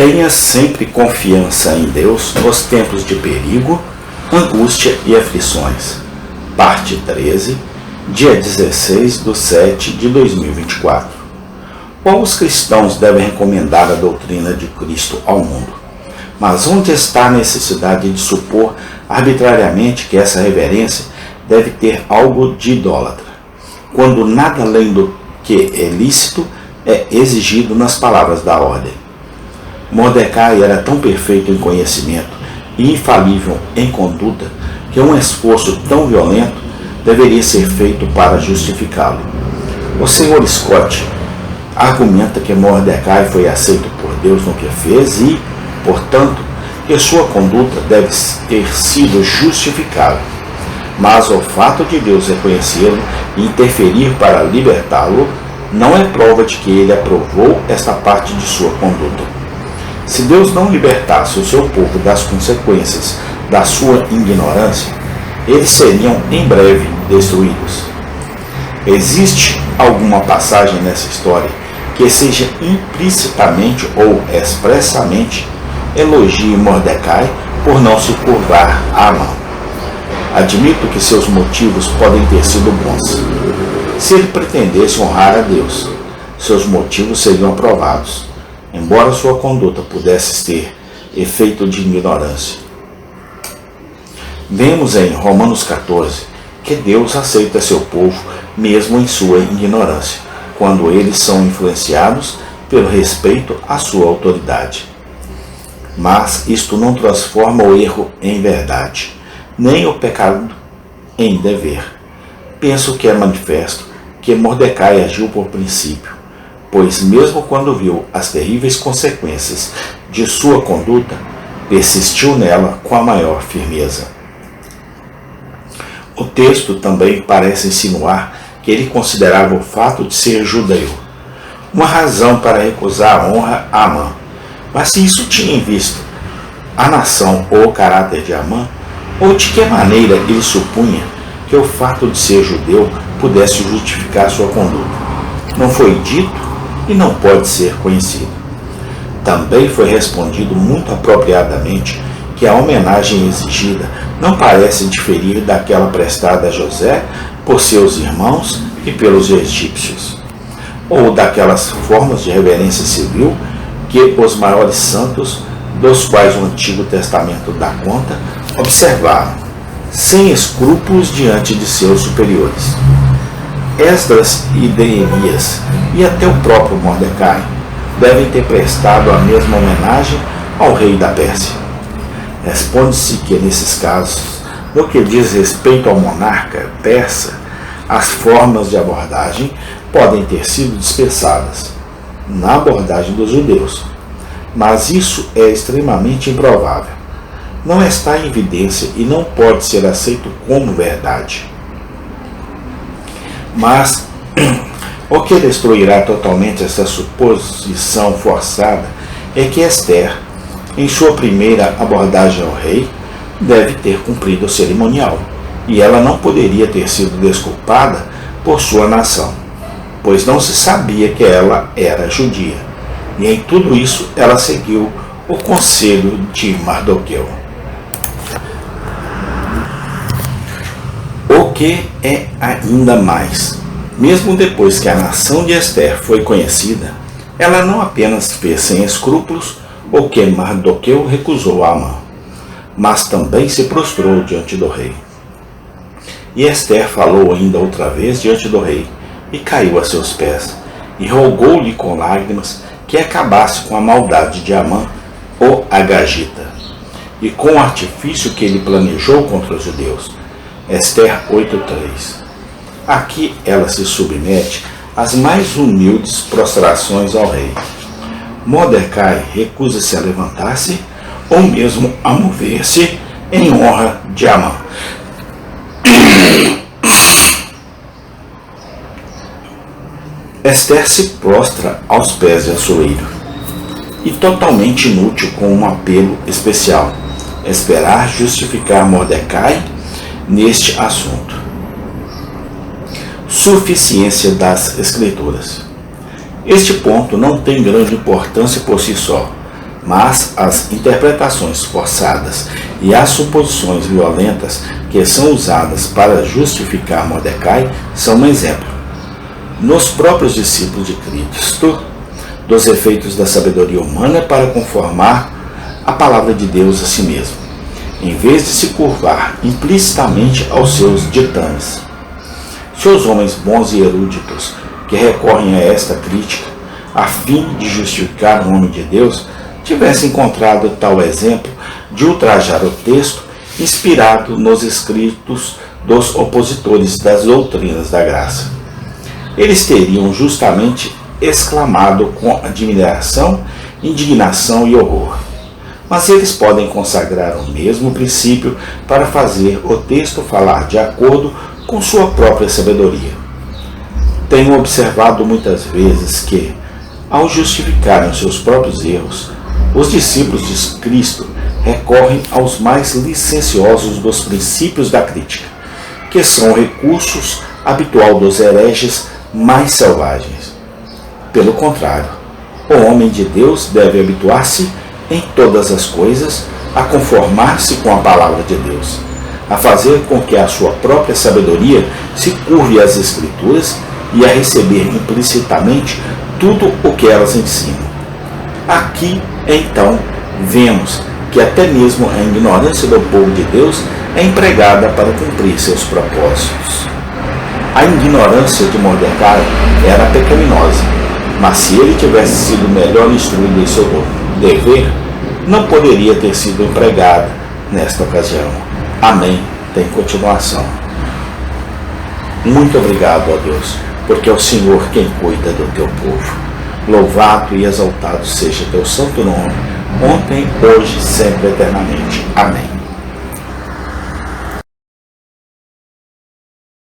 Tenha sempre confiança em Deus nos tempos de perigo, angústia e aflições. Parte 13, dia 16/7/2024. Como os cristãos devem recomendar a doutrina de Cristo ao mundo? Mas onde está a necessidade de supor arbitrariamente que essa reverência deve ter algo de idólatra, quando nada além do que é lícito é exigido nas palavras da ordem? Mordecai era tão perfeito em conhecimento e infalível em conduta que um esforço tão violento deveria ser feito para justificá-lo. O Sr. Scott argumenta que Mordecai foi aceito por Deus no que fez e, portanto, que sua conduta deve ter sido justificável. Mas o fato de Deus reconhecê-lo e interferir para libertá-lo não é prova de que ele aprovou esta parte de sua conduta. Se Deus não libertasse o seu povo das consequências da sua ignorância, eles seriam em breve destruídos. Existe alguma passagem nessa história que seja implicitamente ou expressamente elogie Mordecai por não se curvar a Amã? Admito que seus motivos podem ter sido bons. Se ele pretendesse honrar a Deus, seus motivos seriam aprovados, embora sua conduta pudesse ter efeito de ignorância. Vemos em Romanos 14 que Deus aceita seu povo mesmo em sua ignorância, quando eles são influenciados pelo respeito à sua autoridade. Mas isto não transforma o erro em verdade, nem o pecado em dever. Penso que é manifesto que Mordecai agiu por princípio, pois mesmo quando viu as terríveis consequências de sua conduta, persistiu nela com a maior firmeza. O texto também parece insinuar que ele considerava o fato de ser judeu uma razão para recusar a honra a Amã. Mas se isso tinha em vista a nação ou o caráter de Amã, ou de que maneira ele supunha que o fato de ser judeu pudesse justificar sua conduta? Não foi dito e não pode ser conhecido. Também foi respondido muito apropriadamente que a homenagem exigida não parece diferir daquela prestada a José por seus irmãos e pelos egípcios, ou daquelas formas de reverência civil que os maiores santos, dos quais o Antigo Testamento dá conta, observaram, sem escrúpulos diante de seus superiores. Esdras e Neemias, e até o próprio Mordecai, devem ter prestado a mesma homenagem ao rei da Pérsia. Responde-se que, nesses casos, no que diz respeito ao monarca persa, as formas de abordagem podem ter sido dispensadas na abordagem dos judeus, mas isso é extremamente improvável. Não está em evidência e não pode ser aceito como verdade. Mas o que destruirá totalmente essa suposição forçada é que Esther, em sua primeira abordagem ao rei, deve ter cumprido o cerimonial, e ela não poderia ter sido desculpada por sua nação, pois não se sabia que ela era judia, e em tudo isso ela seguiu o conselho de Mardoqueu. O que é ainda mais, mesmo depois que a nação de Esther foi conhecida, ela não apenas fez sem escrúpulos o que Mardoqueu recusou a Amã, mas também se prostrou diante do rei. E Esther falou ainda outra vez diante do rei, e caiu a seus pés, e rogou-lhe com lágrimas que acabasse com a maldade de Amã, o Agagita, e com o artifício que ele planejou contra os judeus. Esther 8:3. Aqui ela se submete às mais humildes prostrações ao rei. Mordecai recusa-se a levantar-se ou mesmo a mover-se em honra de Amã. Esther se prostra aos pés de Assuero, e totalmente inútil com um apelo especial, esperar justificar Mordecai neste assunto. Suficiência das Escrituras. Este ponto não tem grande importância por si só, mas as interpretações forçadas e as suposições violentas que são usadas para justificar Mordecai são um exemplo. Nos próprios discípulos de Cristo, dos efeitos da sabedoria humana para conformar a palavra de Deus a si mesmo, em vez de se curvar implicitamente aos seus ditames. Se os homens bons e eruditos que recorrem a esta crítica, a fim de justificar o nome de Deus, tivessem encontrado tal exemplo de ultrajar o texto inspirado nos escritos dos opositores das doutrinas da graça, eles teriam justamente exclamado com admiração, indignação e horror. Mas eles podem consagrar o mesmo princípio para fazer o texto falar de acordo com sua própria sabedoria. Tenho observado muitas vezes que, ao justificarem os seus próprios erros, os discípulos de Cristo recorrem aos mais licenciosos dos princípios da crítica, que são recursos habitual dos hereges mais selvagens. Pelo contrário, o homem de Deus deve habituar-se em todas as coisas a conformar-se com a palavra de Deus, a fazer com que a sua própria sabedoria se curve às Escrituras e a receber implicitamente tudo o que elas ensinam. Aqui, então, vemos que até mesmo a ignorância do povo de Deus é empregada para cumprir seus propósitos. A ignorância de Mordecai era pecaminosa, mas se ele tivesse sido melhor instruído em seu dever, não poderia ter sido empregada nesta ocasião. Amém. Tem continuação. Muito obrigado, ó Deus, porque é o Senhor quem cuida do teu povo. Louvado e exaltado seja teu santo nome, ontem, hoje, sempre, eternamente. Amém.